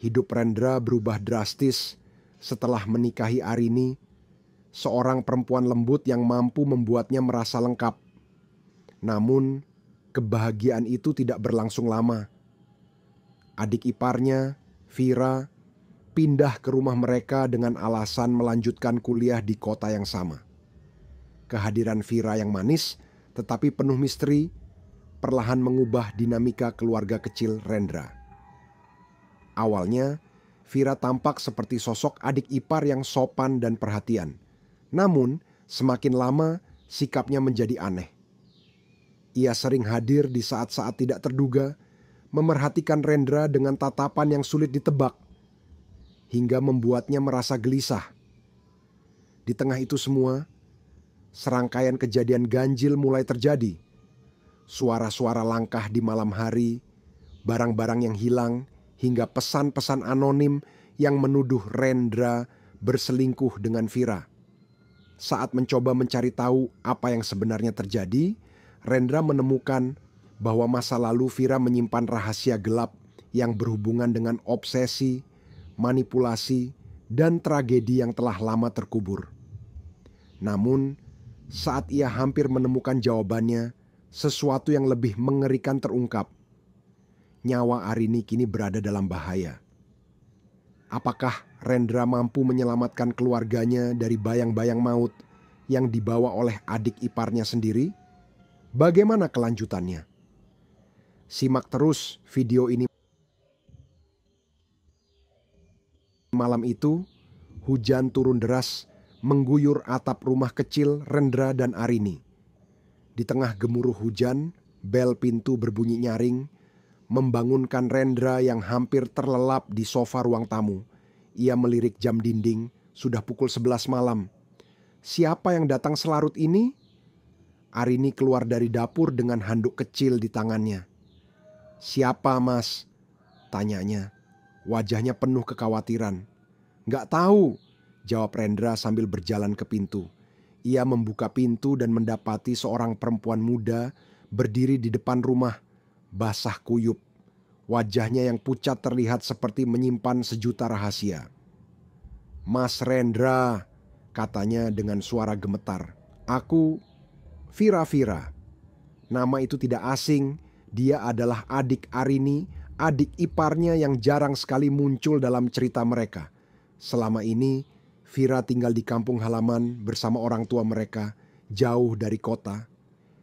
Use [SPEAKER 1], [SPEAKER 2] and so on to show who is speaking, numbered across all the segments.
[SPEAKER 1] Hidup Rendra berubah drastis setelah menikahi Arini, seorang perempuan lembut yang mampu membuatnya merasa lengkap. Namun, kebahagiaan itu tidak berlangsung lama. Adik iparnya, Vira, pindah ke rumah mereka dengan alasan melanjutkan kuliah di kota yang sama. Kehadiran Vira yang manis tetapi penuh misteri perlahan mengubah dinamika keluarga kecil Rendra. Awalnya, Vira tampak seperti sosok adik ipar yang sopan dan perhatian. Namun, semakin lama sikapnya menjadi aneh. Ia sering hadir di saat-saat tidak terduga, memerhatikan Rendra dengan tatapan yang sulit ditebak, hingga membuatnya merasa gelisah. Di tengah itu semua, serangkaian kejadian ganjil mulai terjadi. Suara-suara langkah di malam hari, barang-barang yang hilang, hingga pesan-pesan anonim yang menuduh Rendra berselingkuh dengan Vira. Saat mencoba mencari tahu apa yang sebenarnya terjadi, Rendra menemukan bahwa masa lalu Vira menyimpan rahasia gelap yang berhubungan dengan obsesi, manipulasi, dan tragedi yang telah lama terkubur. Namun, saat ia hampir menemukan jawabannya, sesuatu yang lebih mengerikan terungkap. Nyawa Arini kini berada dalam bahaya. Apakah Rendra mampu menyelamatkan keluarganya dari bayang-bayang maut yang dibawa oleh adik iparnya sendiri? Bagaimana kelanjutannya? Simak terus video ini. Malam itu, hujan turun deras mengguyur atap rumah kecil Rendra dan Arini. Di tengah gemuruh hujan, bel pintu berbunyi nyaring, membangunkan Rendra yang hampir terlelap di sofa ruang tamu. Ia melirik jam dinding, sudah pukul 11 malam. Siapa yang datang selarut ini? Arini keluar dari dapur dengan handuk kecil di tangannya. "Siapa, Mas?" tanyanya. Wajahnya penuh kekhawatiran. "Nggak tahu," jawab Rendra sambil berjalan ke pintu. Ia membuka pintu dan mendapati seorang perempuan muda berdiri di depan rumah, basah kuyup. Wajahnya yang pucat terlihat seperti menyimpan sejuta rahasia. "Mas Rendra," katanya dengan suara gemetar. "Aku Vira." Nama itu tidak asing. Dia adalah adik Arini, adik iparnya yang jarang sekali muncul dalam cerita mereka. Selama ini, Vira tinggal di kampung halaman bersama orang tua mereka, jauh dari kota.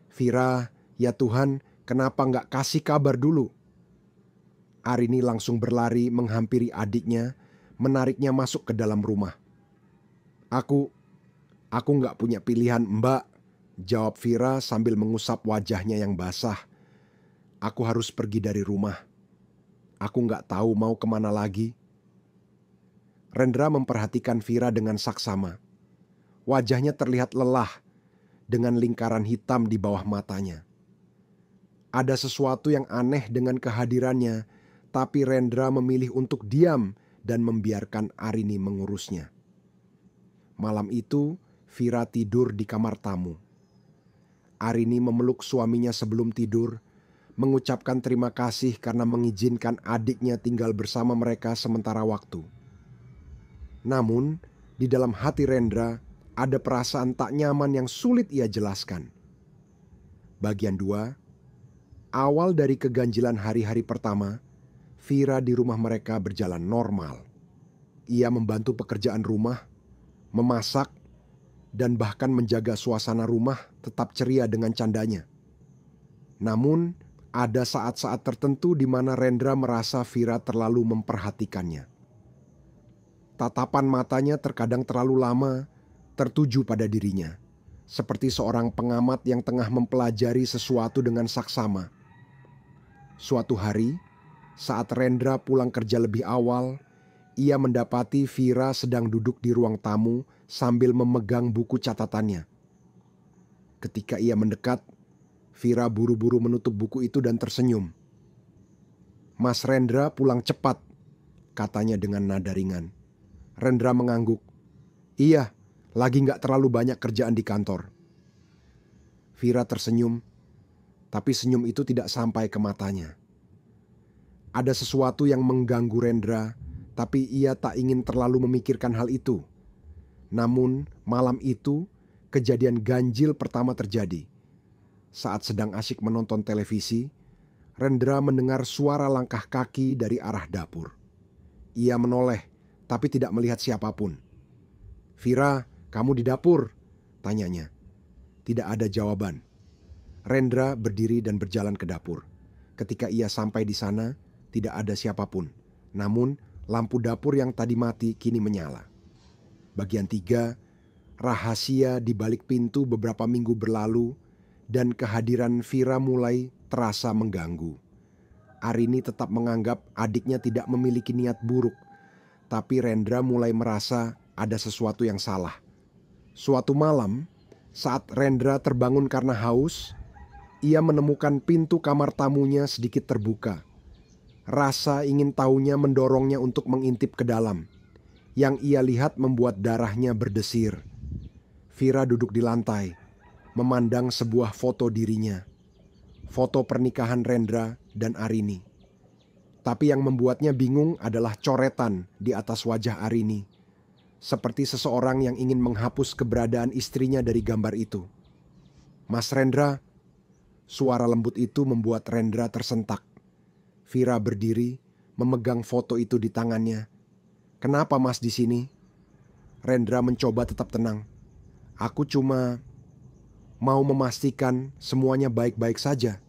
[SPEAKER 1] "Vira, ya Tuhan, kenapa nggak kasih kabar dulu?" Arini langsung berlari menghampiri adiknya, menariknya masuk ke dalam rumah. Aku nggak punya pilihan, Mbak," jawab Vira sambil mengusap wajahnya yang basah. "Aku harus pergi dari rumah. Aku nggak tahu mau kemana lagi." Rendra memperhatikan Vira dengan saksama. Wajahnya terlihat lelah, dengan lingkaran hitam di bawah matanya. Ada sesuatu yang aneh dengan kehadirannya, tapi Rendra memilih untuk diam dan membiarkan Arini mengurusnya. Malam itu, Vira tidur di kamar tamu. Arini memeluk suaminya sebelum tidur, mengucapkan terima kasih karena mengizinkan adiknya tinggal bersama mereka sementara waktu. Namun, di dalam hati Rendra ada perasaan tak nyaman yang sulit ia jelaskan. Bagian 2. Awal dari keganjilan hari-hari pertama, Vira di rumah mereka berjalan normal. Ia membantu pekerjaan rumah, memasak, dan bahkan menjaga suasana rumah tetap ceria dengan candanya. Namun, ada saat-saat tertentu di mana Rendra merasa Vira terlalu memperhatikannya. Tatapan matanya terkadang terlalu lama tertuju pada dirinya, seperti seorang pengamat yang tengah mempelajari sesuatu dengan saksama. Suatu hari, saat Rendra pulang kerja lebih awal, ia mendapati Vira sedang duduk di ruang tamu sambil memegang buku catatannya. Ketika ia mendekat, Vira buru-buru menutup buku itu dan tersenyum. "Mas Rendra pulang cepat," katanya dengan nada ringan. Rendra mengangguk. "Iya, lagi gak terlalu banyak kerjaan di kantor." Vira tersenyum, tapi senyum itu tidak sampai ke matanya. Ada sesuatu yang mengganggu Rendra tapi ia tak ingin terlalu memikirkan hal itu. Namun malam itu kejadian ganjil pertama terjadi. Saat sedang asyik menonton televisi, Rendra mendengar suara langkah kaki dari arah dapur. Ia menoleh, tapi tidak melihat siapapun. "Vira, kamu di dapur?" tanyanya. Tidak ada jawaban. Rendra berdiri dan berjalan ke dapur. Ketika ia sampai di sana, tidak ada siapapun. Namun, lampu dapur yang tadi mati kini menyala. Bagian 3, rahasia di balik pintu beberapa minggu berlalu dan kehadiran Vira mulai terasa mengganggu. Arini tetap menganggap adiknya tidak memiliki niat buruk, tapi Rendra mulai merasa ada sesuatu yang salah. Suatu malam, saat Rendra terbangun karena haus, ia menemukan pintu kamar tamunya sedikit terbuka. Rasa ingin tahunya mendorongnya untuk mengintip ke dalam. Yang ia lihat membuat darahnya berdesir. Vira duduk di lantai, memandang sebuah foto dirinya. Foto pernikahan Rendra dan Arini. Tapi yang membuatnya bingung adalah coretan di atas wajah Arini. Seperti seseorang yang ingin menghapus keberadaan istrinya dari gambar itu. "Mas Rendra," suara lembut itu membuat Rendra tersentak. Vira berdiri, memegang foto itu di tangannya. "Kenapa Mas di sini?" Rendra mencoba tetap tenang. "Aku cuma mau memastikan semuanya baik-baik saja."